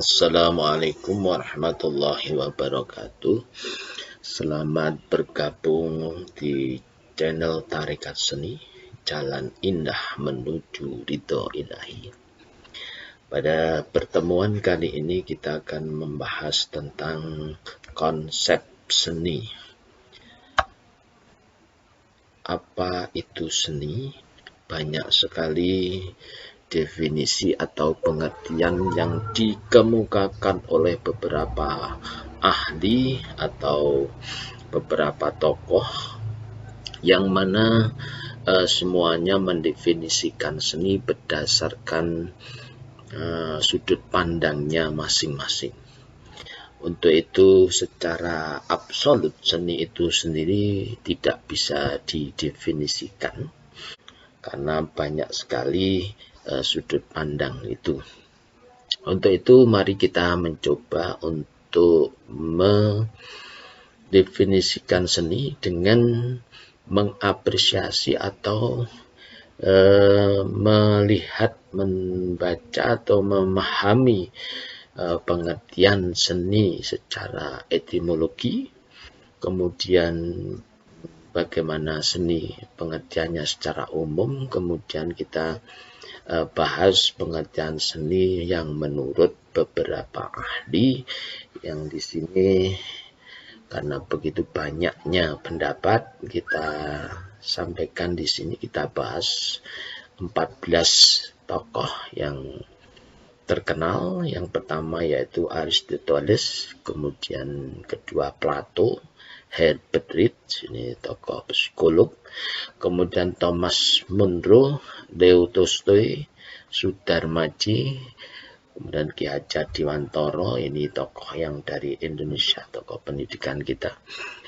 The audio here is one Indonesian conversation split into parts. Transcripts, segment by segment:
Assalamualaikum warahmatullahi wabarakatuh. Selamat bergabung di channel Tarikat Seni, Jalan Indah Menuju Ridho Ilahi. Pada pertemuan kali ini kita akan membahas tentang konsep seni. Apa itu seni? Banyak sekali definisi atau pengertian yang dikemukakan oleh beberapa ahli atau beberapa tokoh yang mana semuanya mendefinisikan seni berdasarkan sudut pandangnya masing-masing. Untuk itu secara absolut seni itu sendiri tidak bisa didefinisikan karena banyak sekali sudut pandang itu. Untuk itu mari kita mencoba untuk mendefinisikan seni dengan mengapresiasi atau melihat, membaca atau memahami pengertian seni secara etimologi, kemudian bagaimana seni pengertiannya secara umum, kemudian kita bahas pengertian seni yang menurut beberapa ahli yang di sini karena begitu banyaknya pendapat kita sampaikan di sini. Kita bahas 14 tokoh yang terkenal. Yang pertama yaitu Aristoteles, kemudian kedua Plato, Herbert Reed, ini tokoh psikolog, kemudian Thomas Munro, Leo Tolstoy, Sudarmaji, kemudian Ki Hajar Dewantara, ini tokoh yang dari Indonesia, tokoh pendidikan kita.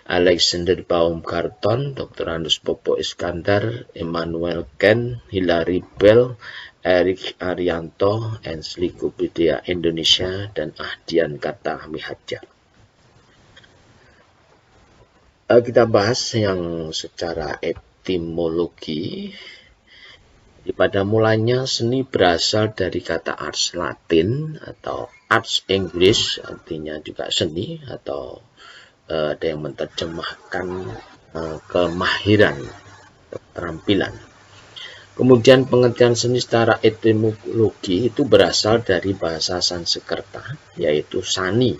Alexander Baumgarten, Dr. Andus Popo Iskandar, Immanuel Kant, Hilary Bell, Erik Arianto, Ensiklopedia Indonesia, dan Ahdian Kata Miharja. Kita bahas yang secara etimologi. Pada mulanya seni berasal dari kata ars Latin atau ars Inggris, artinya juga seni, atau ada yang menerjemahkan kemahiran, keterampilan. Kemudian pengertian seni secara etimologi itu berasal dari bahasa Sanskerta, yaitu sani,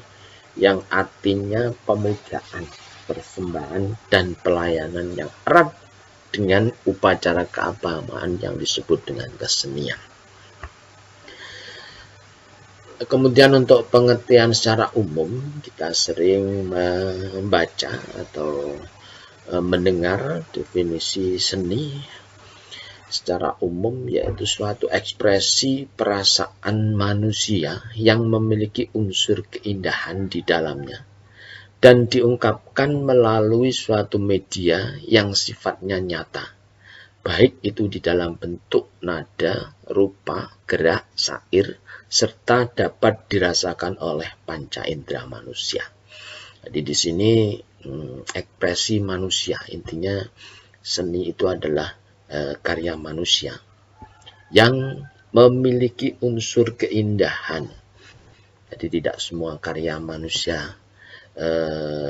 yang artinya pemujaan, persembahan, dan pelayanan yang erat dengan upacara keagamaan yang disebut dengan kesenian. Kemudian untuk pengertian secara umum, kita sering membaca atau mendengar definisi seni secara umum, yaitu suatu ekspresi perasaan manusia yang memiliki unsur keindahan di dalamnya dan diungkapkan melalui suatu media yang sifatnya nyata, baik itu di dalam bentuk, nada, rupa, gerak, syair, serta dapat dirasakan oleh panca indera manusia. Jadi di sini ekspresi manusia, intinya seni itu adalah karya manusia yang memiliki unsur keindahan. Jadi tidak semua karya manusia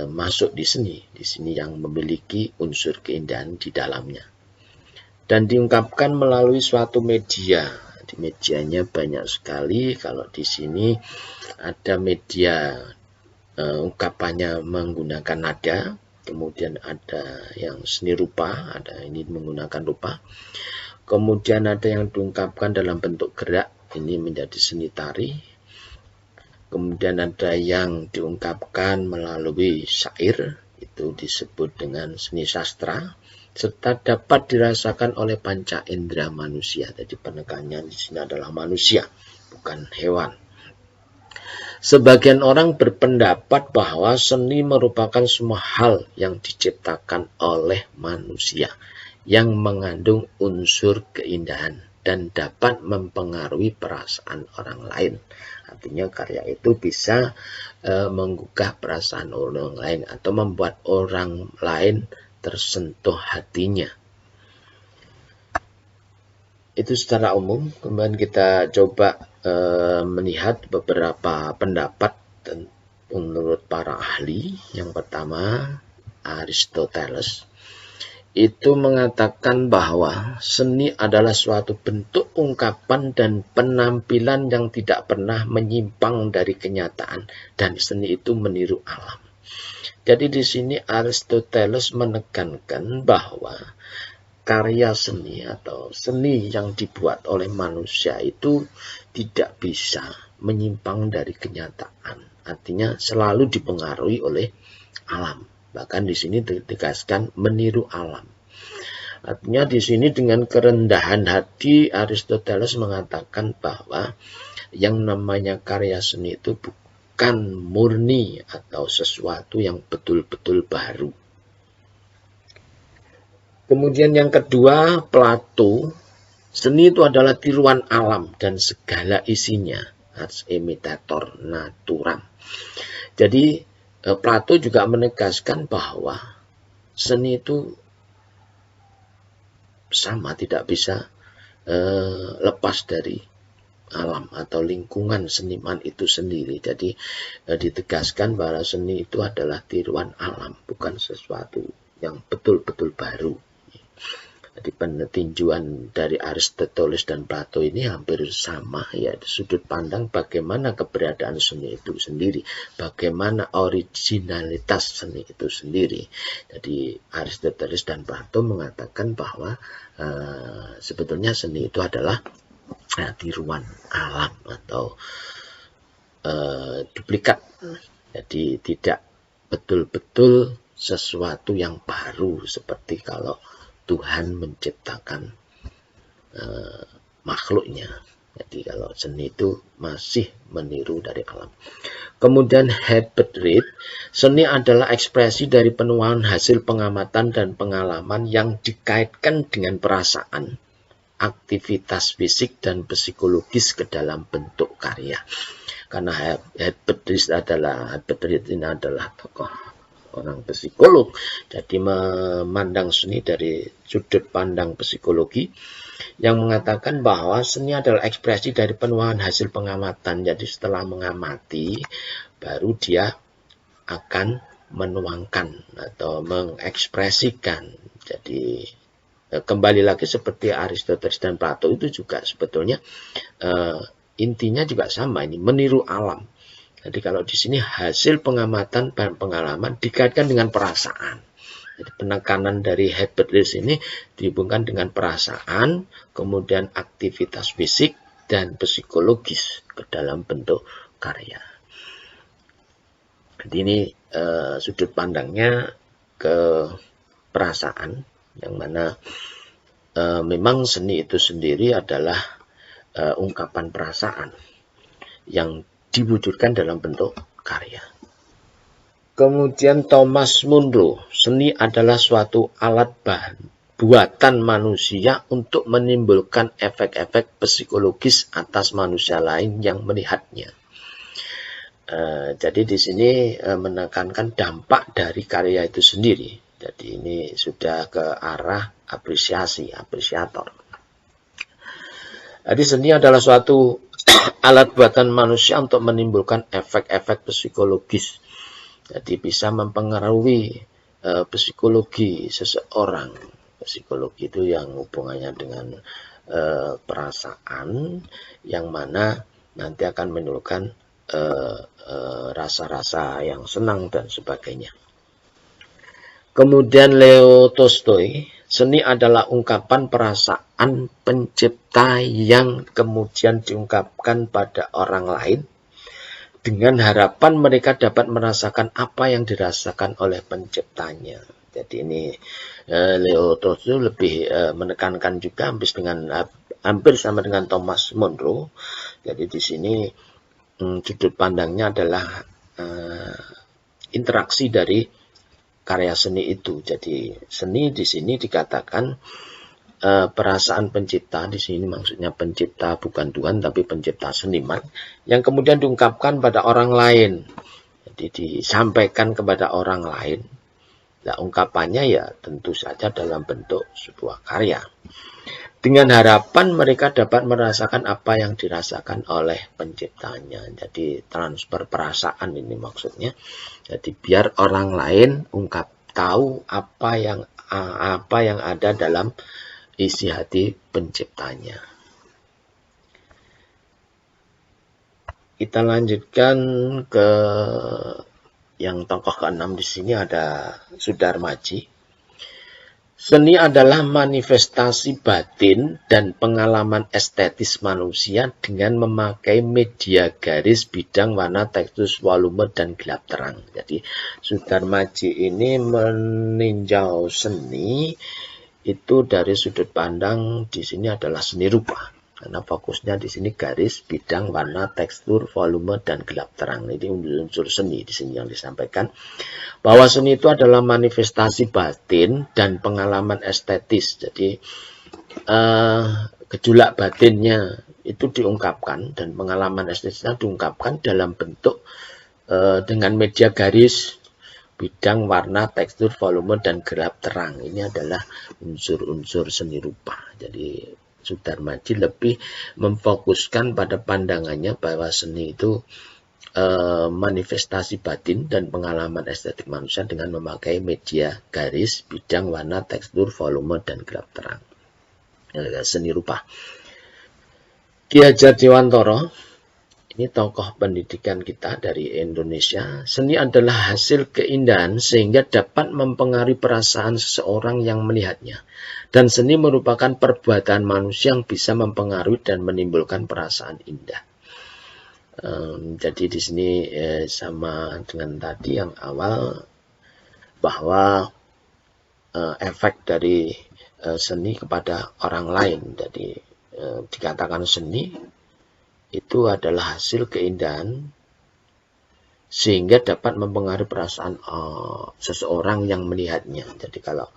masuk di sini. Di sini yang memiliki unsur keindahan di dalamnya. Dan diungkapkan melalui suatu media. Di medianya banyak sekali. Kalau di sini ada media ungkapannya menggunakan nada, kemudian ada yang seni rupa, ada ini menggunakan rupa, kemudian ada yang diungkapkan dalam bentuk gerak, ini menjadi seni tari, kemudian ada yang diungkapkan melalui syair, itu disebut dengan seni sastra, serta dapat dirasakan oleh panca indera manusia. Jadi penekannya di sini adalah manusia, bukan hewan. Sebagian orang berpendapat bahwa seni merupakan semua hal yang diciptakan oleh manusia yang mengandung unsur keindahan dan dapat mempengaruhi perasaan orang lain. Artinya karya itu bisa menggugah perasaan orang lain atau membuat orang lain tersentuh hatinya. Itu secara umum. Kemudian kita coba melihat beberapa pendapat menurut para ahli. Yang pertama, Aristoteles itu mengatakan bahwa seni adalah suatu bentuk ungkapan dan penampilan yang tidak pernah menyimpang dari kenyataan, dan seni itu meniru alam. Jadi di sini Aristoteles menekankan bahwa karya seni atau seni yang dibuat oleh manusia itu tidak bisa menyimpang dari kenyataan. Artinya selalu dipengaruhi oleh alam. Bahkan di sini ditegaskan meniru alam. Artinya di sini dengan kerendahan hati Aristoteles mengatakan bahwa yang namanya karya seni itu bukan murni atau sesuatu yang betul-betul baru. Kemudian yang kedua, Plato, seni itu adalah tiruan alam dan segala isinya, ars imitator naturam. Jadi Plato juga menegaskan bahwa seni itu sama, tidak bisa lepas dari alam atau lingkungan seniman itu sendiri. Jadi ditegaskan bahwa seni itu adalah tiruan alam, bukan sesuatu yang betul-betul baru. Jadi peninjauan dari Aristoteles dan Plato ini hampir sama, ya, sudut pandang bagaimana keberadaan seni itu sendiri, bagaimana originalitas seni itu sendiri. Jadi Aristoteles dan Plato mengatakan bahwa sebetulnya seni itu adalah tiruan alam atau duplikat. Jadi tidak betul-betul sesuatu yang baru seperti kalau Tuhan menciptakan makhluknya. Jadi kalau seni itu masih meniru dari alam. Kemudian Herbert Reed, seni adalah ekspresi dari penuaan hasil pengamatan dan pengalaman yang dikaitkan dengan perasaan, aktivitas fisik dan psikologis ke dalam bentuk karya. Karena Herbert Reed ini adalah tokoh orang psikolog, jadi memandang seni dari sudut pandang psikologi yang mengatakan bahwa seni adalah ekspresi dari penuaan hasil pengamatan. Jadi setelah mengamati baru dia akan menuangkan atau mengekspresikan. Jadi kembali lagi seperti Aristoteles dan Plato itu juga sebetulnya intinya juga sama, ini meniru alam. Jadi kalau di sini hasil pengamatan dan pengalaman dikaitkan dengan perasaan. Jadi penekanan dari Herbert Reed ini dihubungkan dengan perasaan, kemudian aktivitas fisik dan psikologis ke dalam bentuk karya. Jadi ini sudut pandangnya ke perasaan, yang mana memang seni itu sendiri adalah ungkapan perasaan yang diwujudkan dalam bentuk karya. Kemudian Thomas Munro, seni adalah suatu alat buatan manusia untuk menimbulkan efek-efek psikologis atas manusia lain yang melihatnya. Jadi di sini menekankan dampak dari karya itu sendiri. Jadi ini sudah ke arah apresiator. Jadi seni adalah suatu alat buatan manusia untuk menimbulkan efek-efek psikologis. Jadi bisa mempengaruhi psikologi seseorang. Psikologi itu yang hubungannya dengan perasaan, yang mana nanti akan menimbulkan rasa-rasa yang senang dan sebagainya. Kemudian Leo Tolstoy, seni adalah ungkapan perasaan pencipta yang kemudian diungkapkan pada orang lain dengan harapan mereka dapat merasakan apa yang dirasakan oleh penciptanya. Jadi ini Leo Tolstoy lebih menekankan juga hampir sama dengan Thomas Munro. Jadi di sini sudut pandangnya adalah interaksi dari karya seni itu. Jadi seni di sini dikatakan perasaan pencipta, di sini maksudnya pencipta bukan Tuhan tapi pencipta seniman, yang kemudian diungkapkan pada orang lain. Jadi disampaikan kepada orang lain Nah, ungkapannya ya tentu saja dalam bentuk sebuah karya. Dengan harapan mereka dapat merasakan apa yang dirasakan oleh penciptanya. Jadi transfer perasaan ini maksudnya. Jadi biar orang lain tahu apa yang ada dalam isi hati penciptanya. Kita lanjutkan ke yang tokoh ke-6 di sini ada Sudarmaji. Seni adalah manifestasi batin dan pengalaman estetis manusia dengan memakai media garis, bidang, warna, tekstur, volume, dan gelap terang. Jadi Sudarmaji ini meninjau seni itu dari sudut pandang di sini adalah seni rupa. Karena fokusnya di sini garis, bidang, warna, tekstur, volume, dan gelap terang. Ini unsur seni di sini yang disampaikan. Bahwa seni itu adalah manifestasi batin dan pengalaman estetis. Jadi gejolak batinnya itu diungkapkan dan pengalaman estetisnya diungkapkan dalam bentuk dengan media garis, bidang, warna, tekstur, volume, dan gelap terang. Ini adalah unsur-unsur seni rupa. Jadi Sudarmaji lebih memfokuskan pada pandangannya bahwa seni itu manifestasi batin dan pengalaman estetik manusia dengan memakai media garis, bidang, warna, tekstur, volume, dan gelap terang. Seni rupa. Ki Hajar Dewantara, ini tokoh pendidikan kita dari Indonesia. Seni adalah hasil keindahan sehingga dapat mempengaruhi perasaan seseorang yang melihatnya. Dan seni merupakan perbuatan manusia yang bisa mempengaruhi dan menimbulkan perasaan indah. Jadi di sini sama dengan tadi yang awal, bahwa efek dari seni kepada orang lain. Jadi dikatakan seni itu adalah hasil keindahan sehingga dapat mempengaruhi perasaan seseorang yang melihatnya. Jadi kalau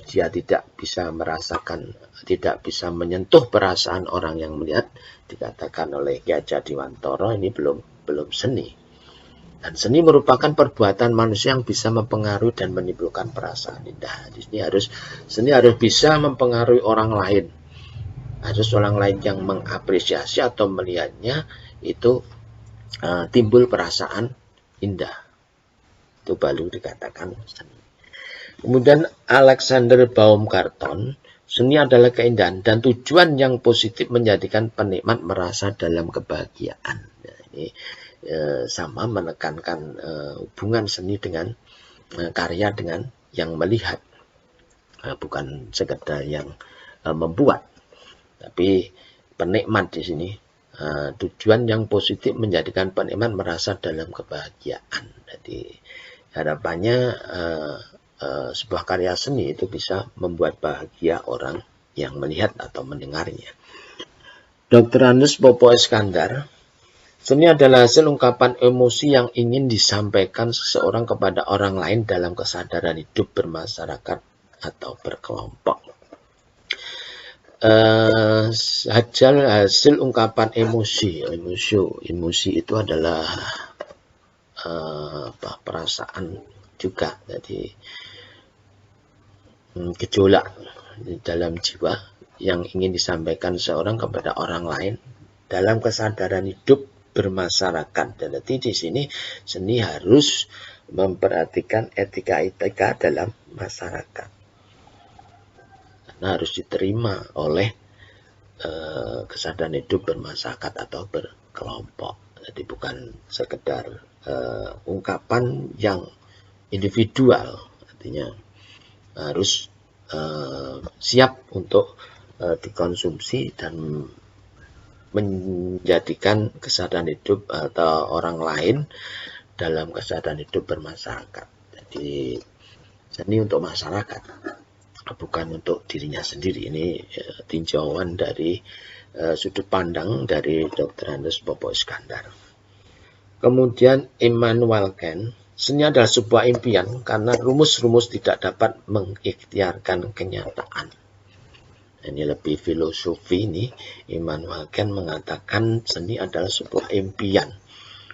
dia tidak bisa merasakan, tidak bisa menyentuh perasaan orang yang melihat, dikatakan oleh Ki Hajar Dewantara ini belum seni. Dan seni merupakan perbuatan manusia yang bisa mempengaruhi dan menimbulkan perasaan indah. Di sini seni harus bisa mempengaruhi orang lain. Harus orang lain yang mengapresiasi atau melihatnya itu timbul perasaan indah. Itu baru dikatakan seni. Kemudian Alexander Baumgarten, seni adalah keindahan dan tujuan yang positif menjadikan penikmat merasa dalam kebahagiaan. Nah, ini sama menekankan hubungan seni dengan karya dengan yang melihat, bukan sekedar yang membuat, tapi penikmat di sini. Tujuan yang positif menjadikan penikmat merasa dalam kebahagiaan. Jadi harapannya sebuah karya seni itu bisa membuat bahagia orang yang melihat atau mendengarnya. Dr. Andes Popo Iskandar, seni adalah hasil ungkapan emosi yang ingin disampaikan seseorang kepada orang lain dalam kesadaran hidup bermasyarakat atau berkelompok. Hasil ungkapan emosi itu adalah perasaan juga. Jadi gejolak di dalam jiwa yang ingin disampaikan seorang kepada orang lain dalam kesadaran hidup bermasyarakat. Jadi di sini seni harus memperhatikan etika-etika dalam masyarakat. Karena harus diterima oleh kesadaran hidup bermasyarakat atau berkelompok. Jadi bukan sekedar ungkapan yang individual, artinya harus siap untuk dikonsumsi dan menjadikan kesadaran hidup atau orang lain dalam kesadaran hidup bermasyarakat. Jadi seni untuk masyarakat, bukan untuk dirinya sendiri. Ini tinjauan dari sudut pandang dari Dr. Andes Popo Iskandar. Kemudian Immanuel Kant, seni adalah sebuah impian karena rumus-rumus tidak dapat mengikhtiarkan kenyataan. Ini lebih filosofi ini. Immanuel Kant mengatakan seni adalah sebuah impian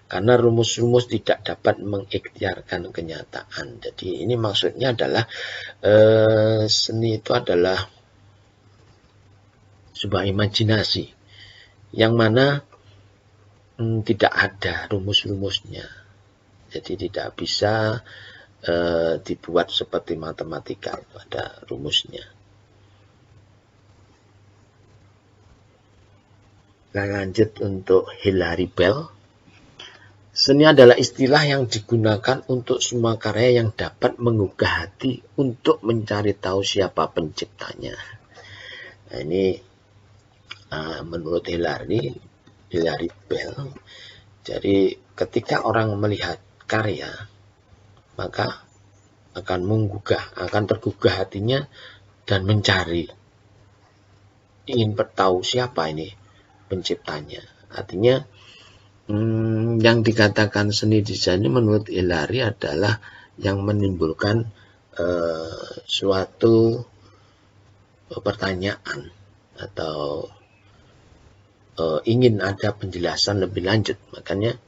karena rumus-rumus tidak dapat mengikhtiarkan kenyataan. Jadi ini maksudnya adalah seni itu adalah sebuah imajinasi yang mana tidak ada rumus-rumusnya. Jadi tidak bisa dibuat seperti matematika, itu ada rumusnya. Nah, lanjut untuk Hilary Bell. Seni adalah istilah yang digunakan untuk semua karya yang dapat menggugah hati untuk mencari tahu siapa penciptanya. Nah, ini menurut Hilary Bell. Jadi ketika orang melihat karya, maka akan tergugah hatinya dan mencari, ingin bertahu siapa ini penciptanya. Artinya yang dikatakan seni desain ini menurut Hilary adalah yang menimbulkan suatu pertanyaan atau ingin ada penjelasan lebih lanjut. Makanya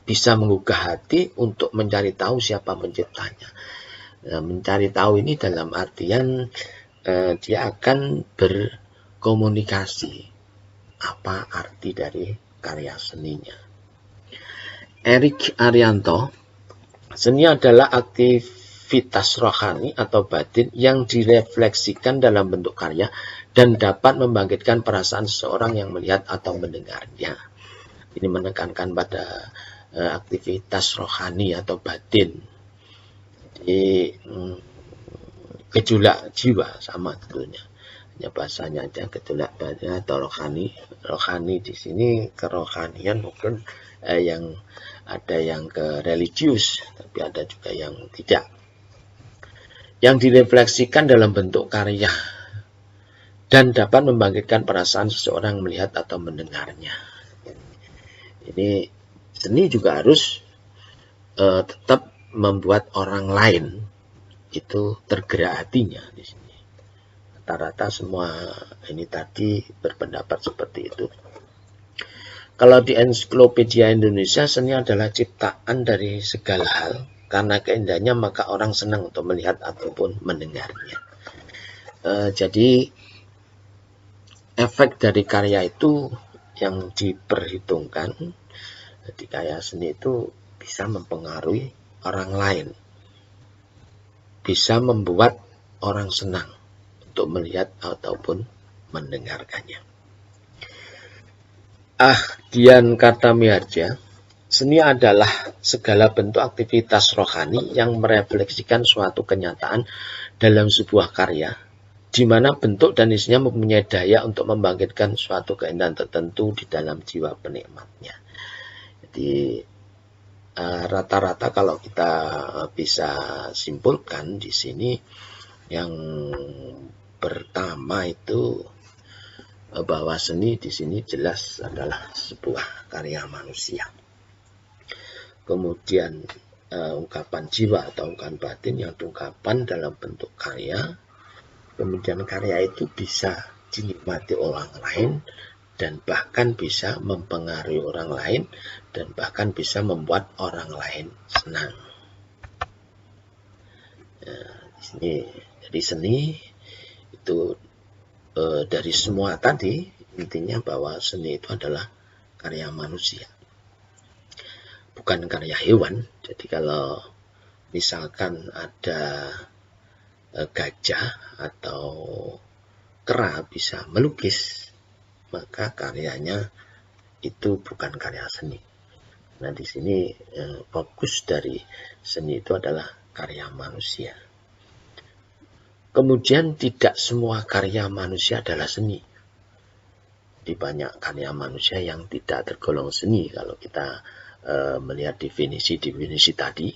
bisa menggugah hati untuk mencari tahu siapa penciptanya. Mencari tahu ini dalam artian dia akan berkomunikasi apa arti dari karya seninya. Erik Arianto, seni adalah aktivitas rohani atau batin yang direfleksikan dalam bentuk karya dan dapat membangkitkan perasaan seseorang yang melihat atau mendengarnya. Ini menekankan pada aktivitas rohani atau batin. Jadi gejolak jiwa sama tentunya. Hanya bahasanya aja gejolak batin atau rohani. Rohani di sini kerohanian mungkin yang ada yang ke religius, tapi ada juga yang tidak. Yang direfleksikan dalam bentuk karya dan dapat membangkitkan perasaan seseorang melihat atau mendengarnya. Ini seni juga harus tetap membuat orang lain itu tergerak hatinya di sini. Rata-rata semua ini tadi berpendapat seperti itu. Kalau di Ensiklopedia Indonesia, seni adalah ciptaan dari segala hal. Karena keindahannya maka orang senang untuk melihat ataupun mendengarnya. Jadi efek dari karya itu yang diperhitungkan. Jadi karya seni itu bisa mempengaruhi orang lain, bisa membuat orang senang untuk melihat ataupun mendengarkannya. Dian Kartamiharja, seni adalah segala bentuk aktivitas rohani yang merefleksikan suatu kenyataan dalam sebuah karya, di mana bentuk dan isinya mempunyai daya untuk membangkitkan suatu keindahan tertentu di dalam jiwa penikmatnya. Jadi rata-rata kalau kita bisa simpulkan di sini, yang pertama itu bahwa seni di sini jelas adalah sebuah karya manusia. Kemudian ungkapan jiwa atau ungkapan batin yang diungkapkan dalam bentuk karya. Kemudian karya itu bisa dinikmati orang lain dan bahkan bisa mempengaruhi orang lain dan bahkan bisa membuat orang lain senang. Di sini jadi seni itu dari semua tadi intinya bahwa seni itu adalah karya manusia, bukan karya hewan. Jadi kalau misalkan ada gajah atau kera bisa melukis, maka karyanya itu bukan karya seni. Nah, di sini fokus dari seni itu adalah karya manusia. Kemudian tidak semua karya manusia adalah seni. Di banyak karya manusia yang tidak tergolong seni. Kalau kita melihat definisi tadi,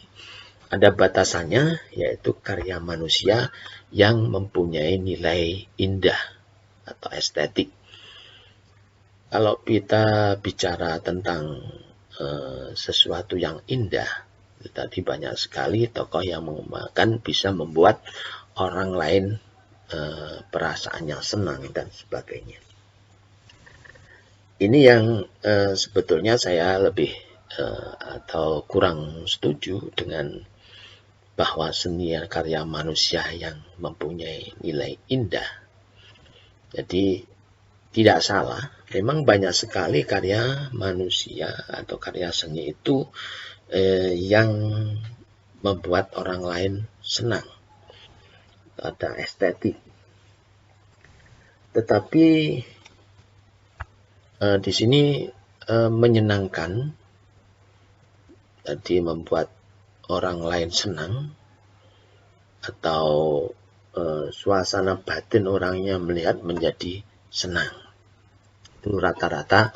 ada batasannya, yaitu karya manusia yang mempunyai nilai indah atau estetik. Kalau kita bicara tentang sesuatu yang indah, tadi banyak sekali tokoh yang mengembangkan bisa membuat orang lain perasaannya senang dan sebagainya. Ini yang sebetulnya saya lebih atau kurang setuju dengan bahwa seni karya manusia yang mempunyai nilai indah. Jadi tidak salah, memang banyak sekali karya manusia atau karya seni itu yang membuat orang lain senang, ada estetik. Tetapi di sini menyenangkan, jadi membuat orang lain senang, atau suasana batin orangnya melihat menjadi senang. Itu rata-rata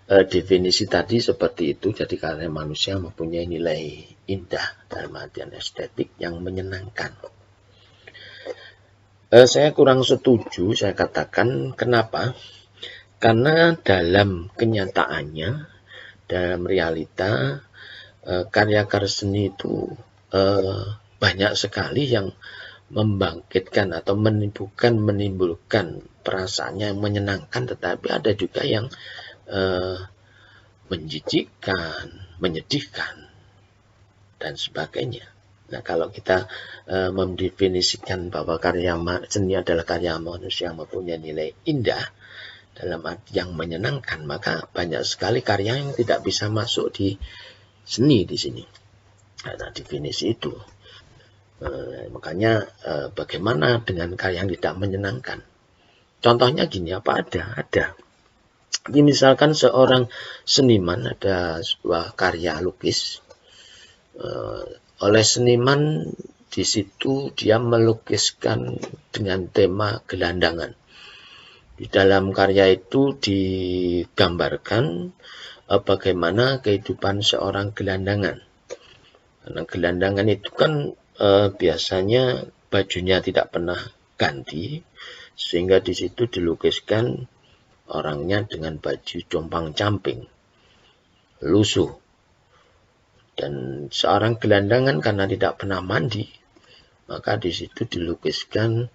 definisi tadi seperti itu. Jadi karya manusia mempunyai nilai indah dalam artian estetik yang menyenangkan. Saya kurang setuju, saya katakan kenapa? Karena dalam kenyataannya, dalam realita, karya-karya seni itu banyak sekali yang membangkitkan atau menimbulkan perasaannya yang menyenangkan, tetapi ada juga yang menjijikkan, menyedihkan, dan sebagainya. Nah, kalau kita mendefinisikan bahwa karya seni adalah karya manusia yang mempunyai nilai indah dalam arti yang menyenangkan, maka banyak sekali karya yang tidak bisa masuk di seni di sini. Nah, definisi itu. Makanya bagaimana dengan karya yang tidak menyenangkan? Contohnya gini, apa ada. Jadi misalkan seorang seniman, ada sebuah karya lukis, oleh seniman di situ dia melukiskan dengan tema gelandangan. Di dalam karya itu digambarkan bagaimana kehidupan seorang gelandangan. Karena gelandangan itu kan biasanya bajunya tidak pernah ganti, sehingga di situ dilukiskan orangnya dengan baju compang-camping, lusuh. Dan seorang gelandangan karena tidak pernah mandi, maka di situ dilukiskan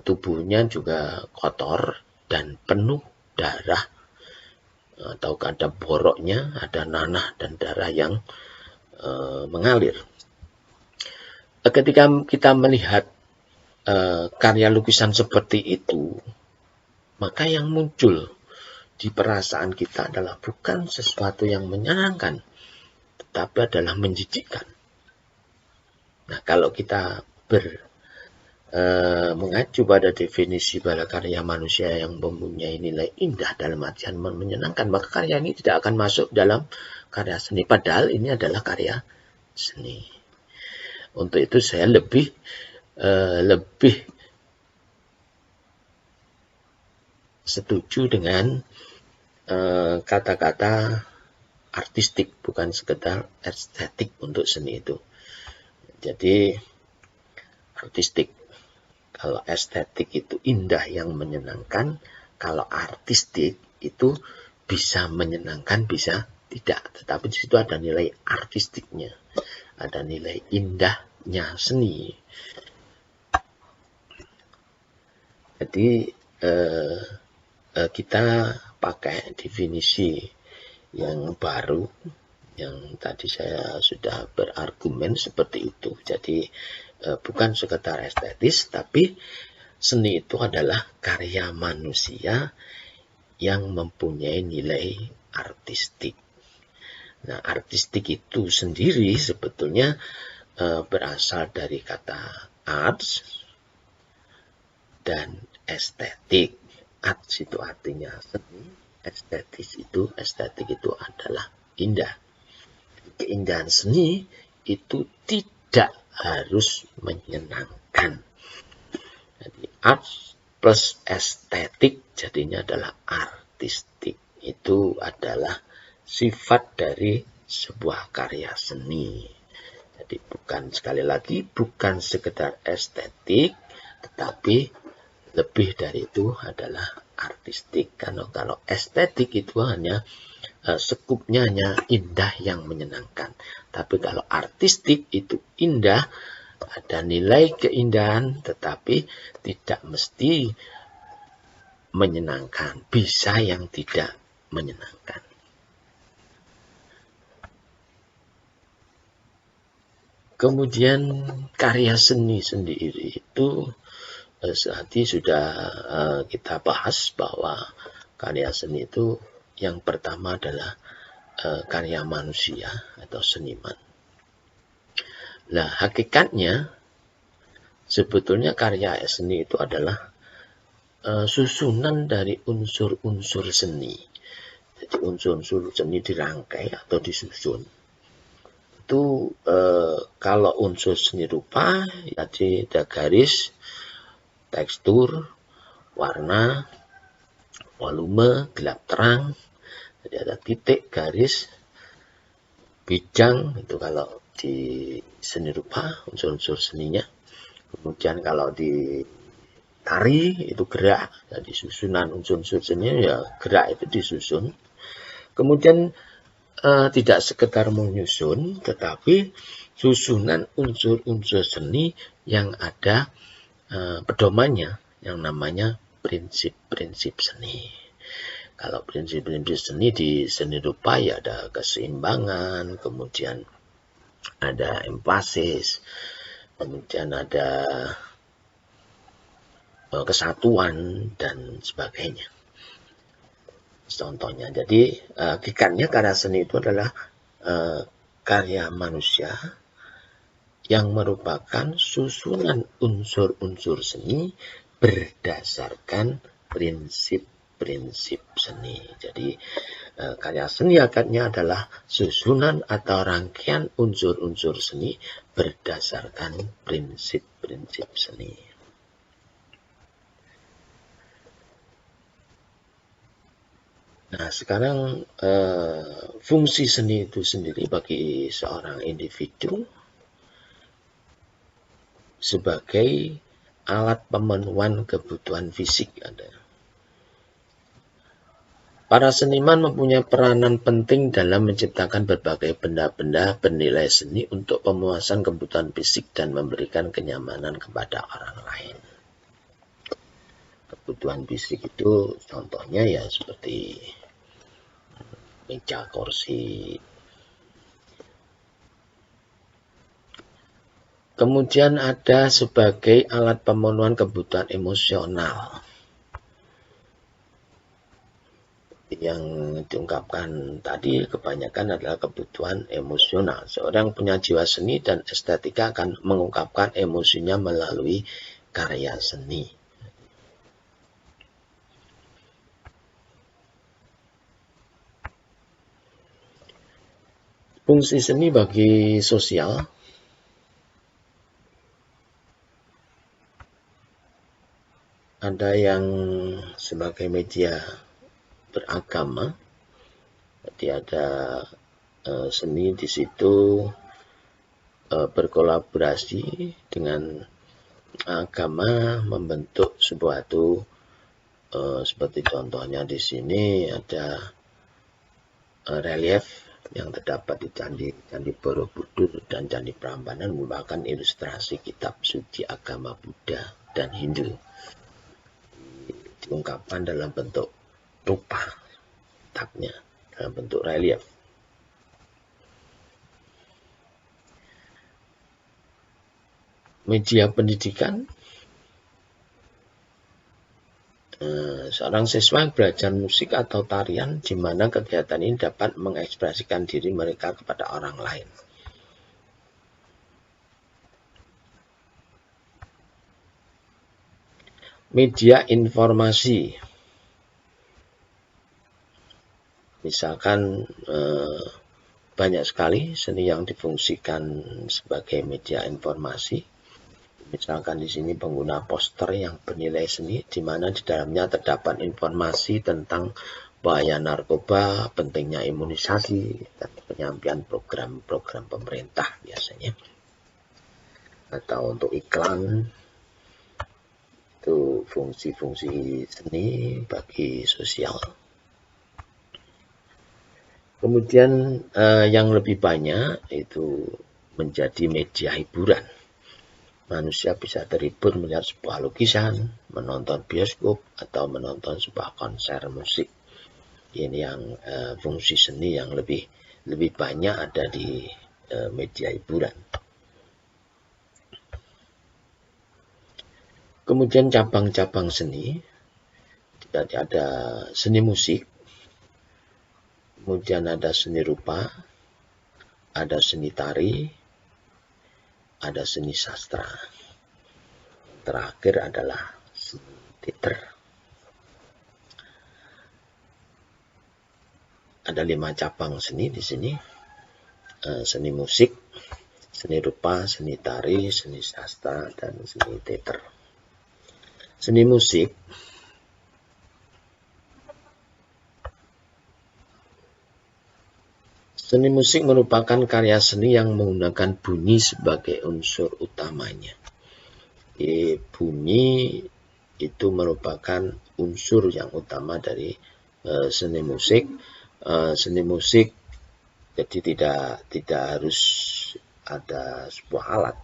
tubuhnya juga kotor dan penuh darah, atau ada boroknya, ada nanah dan darah yang mengalir. Ketika kita melihat karya lukisan seperti itu, maka yang muncul di perasaan kita adalah bukan sesuatu yang menyenangkan, tetapi adalah menjijikkan. Nah, kalau kita mengacu pada definisi bahwa karya manusia yang mempunyai nilai indah dalam artian menyenangkan, maka karya ini tidak akan masuk dalam karya seni. Padahal ini adalah karya seni. Untuk itu saya lebih setuju dengan kata-kata artistik, bukan sekedar estetik untuk seni itu. Jadi artistik. Kalau estetik itu indah yang menyenangkan, kalau artistik itu bisa menyenangkan, bisa tidak. Tetapi di situ ada nilai artistiknya, ada nilai indahnya seni. Jadi kita pakai definisi yang baru, yang tadi saya sudah berargumen seperti itu. Jadi bukan sekedar estetis, tapi seni itu adalah karya manusia yang mempunyai nilai artistik. Nah, artistik itu sendiri sebetulnya berasal dari kata arts dan estetik. Arts itu artinya seni, estetik itu adalah indah. Keindahan seni itu tidak harus menyenangkan. Jadi arts plus estetik jadinya adalah artistik. Itu adalah sifat dari sebuah karya seni. Jadi bukan, sekali lagi, bukan sekedar estetik, tetapi lebih dari itu adalah artistik. Karena kalau estetik itu hanya sekupnya hanya indah yang menyenangkan. Tapi kalau artistik itu indah, ada nilai keindahan, tetapi tidak mesti menyenangkan. Bisa yang tidak menyenangkan. Kemudian karya seni sendiri itu tadi sudah kita bahas bahwa karya seni itu yang pertama adalah karya manusia atau seniman. Nah, hakikatnya sebetulnya karya seni itu adalah susunan dari unsur-unsur seni. Jadi unsur-unsur seni dirangkai atau disusun. Itu kalau unsur seni rupa, jadi ada garis, tekstur, warna, volume, gelap terang, jadi ada titik, garis, bijang, itu kalau di seni rupa, unsur-unsur seninya. Kemudian kalau di tari, itu gerak, jadi susunan unsur-unsur seni, ya gerak itu disusun. Kemudian tidak sekedar menyusun, tetapi susunan unsur-unsur seni yang ada pedomannya, yang namanya prinsip-prinsip seni. Kalau prinsip-prinsip seni di seni rupa ya ada keseimbangan, kemudian ada empasis, kemudian ada kesatuan, dan sebagainya. Contohnya, jadi hakikatnya karya seni itu adalah karya manusia yang merupakan susunan unsur-unsur seni berdasarkan prinsip-prinsip seni. Jadi karya seni hakikatnya adalah susunan atau rangkaian unsur-unsur seni berdasarkan prinsip-prinsip seni. Nah, sekarang fungsi seni itu sendiri bagi seorang individu sebagai alat pemenuhan kebutuhan fisik ada. Para seniman mempunyai peranan penting dalam menciptakan berbagai benda-benda bernilai seni untuk pemuasan kebutuhan fisik dan memberikan kenyamanan kepada orang lain. Kebutuhan fisik itu contohnya ya seperti meja, kursi. Kemudian ada sebagai alat pemenuhan kebutuhan emosional. Yang diungkapkan tadi kebanyakan adalah kebutuhan emosional. Seorang punya jiwa seni dan estetika akan mengungkapkan emosinya melalui karya seni. Fungsi seni bagi sosial. Ada yang sebagai media beragama, jadi ada seni di situ berkolaborasi dengan agama membentuk sebuah itu seperti contohnya di sini ada relief yang terdapat di Candi Borobudur dan Candi Prambanan merupakan ilustrasi kitab suci agama Buddha dan Hindu, diungkapkan dalam bentuk rupa kitabnya, dalam bentuk relief. Media pendidikan, seorang siswa belajar musik atau tarian di mana kegiatan ini dapat mengekspresikan diri mereka kepada orang lain. Media informasi, misalkan banyak sekali seni yang difungsikan sebagai media informasi. Misalkan di sini pengguna poster yang bernilai seni, di mana di dalamnya terdapat informasi tentang bahaya narkoba, pentingnya imunisasi, dan penyampaian program-program pemerintah biasanya. Atau untuk iklan, itu fungsi-fungsi seni bagi sosial. Kemudian yang lebih banyak itu menjadi media hiburan. Manusia bisa terhibur melihat sebuah lukisan, menonton bioskop, atau menonton sebuah konser musik. Ini yang fungsi seni yang lebih banyak ada di media hiburan. Kemudian cabang-cabang seni, ada seni musik, kemudian ada seni rupa, ada seni tari, ada seni sastra. Terakhir adalah seni teater. Ada 5 cabang seni di sini. Seni musik, seni rupa, seni tari, seni sastra, dan seni teater. Seni musik merupakan karya seni yang menggunakan bunyi sebagai unsur utamanya. Bunyi itu merupakan unsur yang utama dari seni musik. Seni musik jadi tidak harus ada sebuah alat.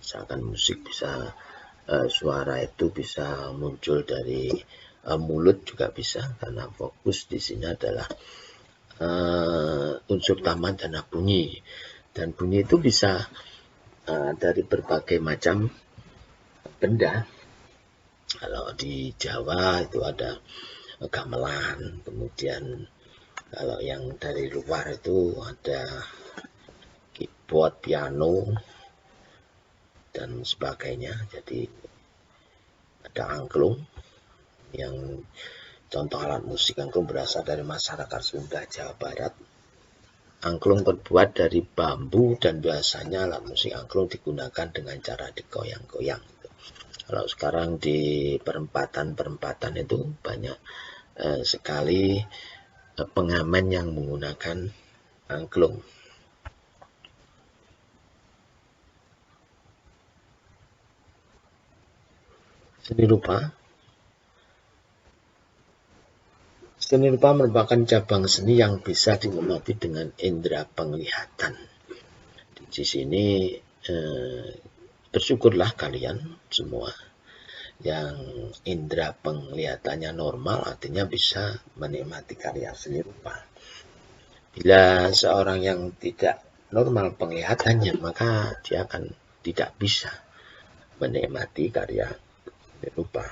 Misalkan musik bisa suara itu bisa muncul dari mulut juga bisa, karena fokus di sini adalah unsur utama adalah bunyi. Dan bunyi itu bisa dari berbagai macam benda. Kalau di Jawa itu ada gamelan, kemudian kalau yang dari luar itu ada keyboard, piano, dan sebagainya. Jadi ada angklung, yang contoh alat musik angklung berasal dari masyarakat Sunda, Jawa Barat. Angklung terbuat dari bambu dan biasanya alat musik angklung digunakan dengan cara digoyang-goyang. Kalau sekarang di perempatan itu banyak sekali pengamen yang menggunakan angklung. Seni rupa merupakan cabang seni yang bisa dinikmati dengan indera penglihatan. Di sini bersyukurlah kalian semua yang indera penglihatannya normal, artinya bisa menikmati karya seni rupa. Bila seorang yang tidak normal penglihatannya, maka dia akan tidak bisa menikmati karya seni rupa.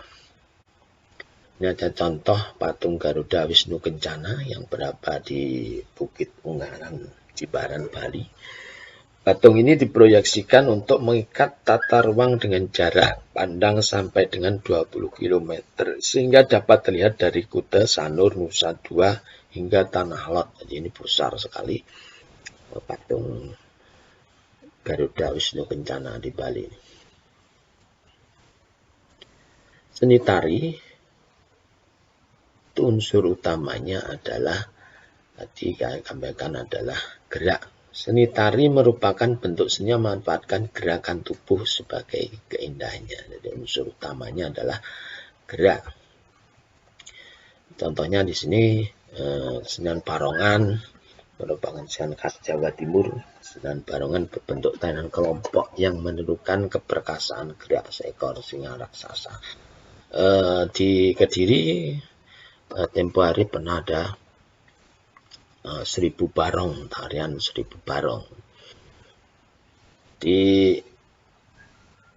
Ini ada contoh patung Garuda Wisnu Kencana yang berada di Bukit Ungaran, Jimbaran, Bali. Patung ini diproyeksikan untuk mengikat tata ruang dengan jarak pandang sampai dengan 20 km, sehingga dapat terlihat dari Kuta, Sanur, Nusa Dua, hingga Tanah Lot. Jadi ini besar sekali patung Garuda Wisnu Kencana di Bali. Seni tari, itu unsur utamanya adalah, tadi saya sampaikan, adalah gerak. Seni tari merupakan bentuk seni yang memanfaatkan gerakan tubuh sebagai keindahannya. Jadi unsur utamanya adalah gerak. Contohnya di sini kesenian Barongan merupakan kesenian khas Jawa Timur. Kesenian Barongan berbentuk tarian kelompok yang menirukan keperkasaan gerak seekor singa raksasa. Di Kediri tempo hari pernah ada 1000 barong, tarian 1000 barong.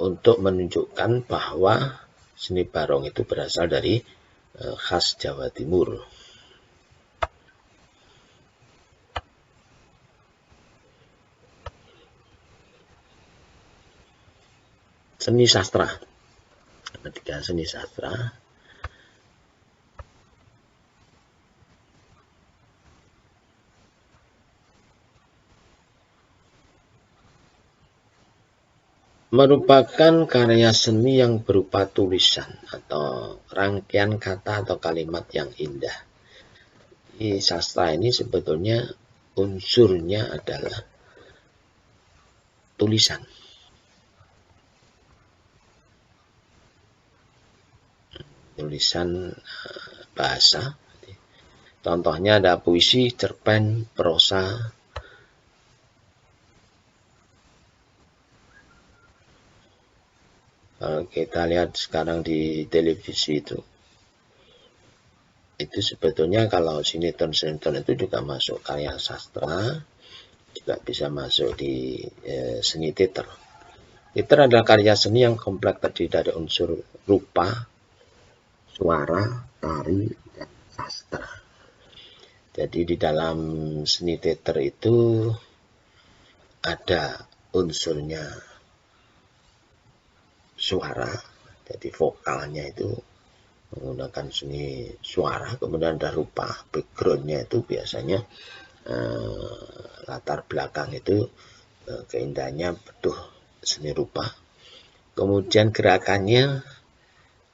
Untuk menunjukkan bahwa seni barong itu berasal dari khas Jawa Timur. Seni sastra. Ketiga, seni sastra merupakan karya seni yang berupa tulisan atau rangkaian kata atau kalimat yang indah. Di sastra ini sebetulnya unsurnya adalah tulisan. Tulisan bahasa. Contohnya ada puisi, cerpen, prosa. Kalau kita lihat sekarang di televisi itu, Itu sebetulnya kalau sinetron-sinetron itu juga masuk karya sastra, juga bisa masuk di seni teater. Teater adalah karya seni yang kompleks terdiri dari unsur rupa, suara, tari, dan sastra. Jadi di dalam seni teater itu ada unsurnya suara, jadi vokalnya itu menggunakan seni suara, kemudian ada rupa, backgroundnya itu biasanya latar belakang itu keindahannya betul seni rupa. Kemudian gerakannya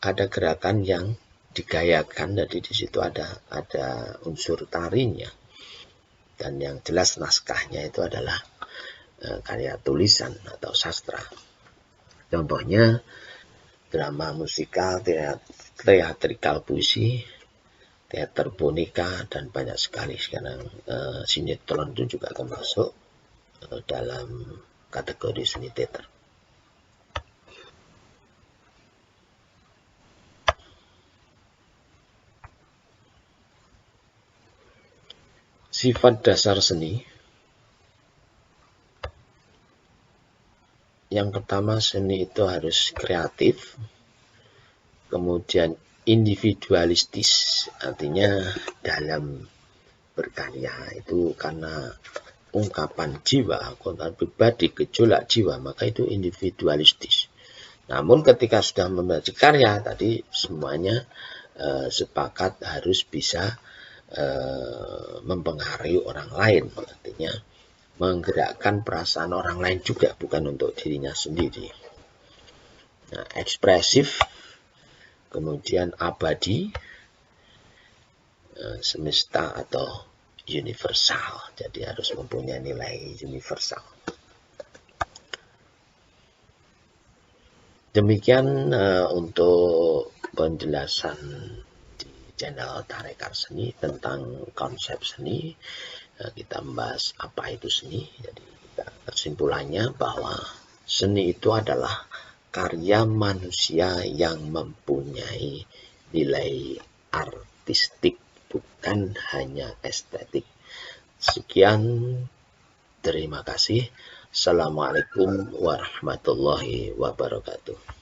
ada gerakan yang digayakan, jadi di situ ada unsur tarinya. Dan yang jelas naskahnya itu adalah karya tulisan atau sastra. Contohnya drama musikal, teatrikal puisi, teater boneka, dan banyak sekali sekarang sinetron itu juga termasuk dalam kategori seni teater. Sifat dasar seni. Yang pertama, seni itu harus kreatif, kemudian individualistis, artinya dalam berkarya itu karena ungkapan jiwa, konten pribadi, gejolak jiwa, maka itu individualistis. Namun ketika sudah membaca karya tadi semuanya sepakat harus bisa mempengaruhi orang lain, artinya menggerakkan perasaan orang lain juga, bukan untuk dirinya sendiri. Nah, ekspresif, kemudian abadi, semesta atau universal, jadi harus mempunyai nilai universal. Demikian untuk penjelasan di channel Tarekar Seni tentang konsep seni. Kita membahas apa itu seni. Jadi kesimpulannya bahwa seni itu adalah karya manusia yang mempunyai nilai artistik, bukan hanya estetik. Sekian, terima kasih. Assalamualaikum warahmatullahi wabarakatuh.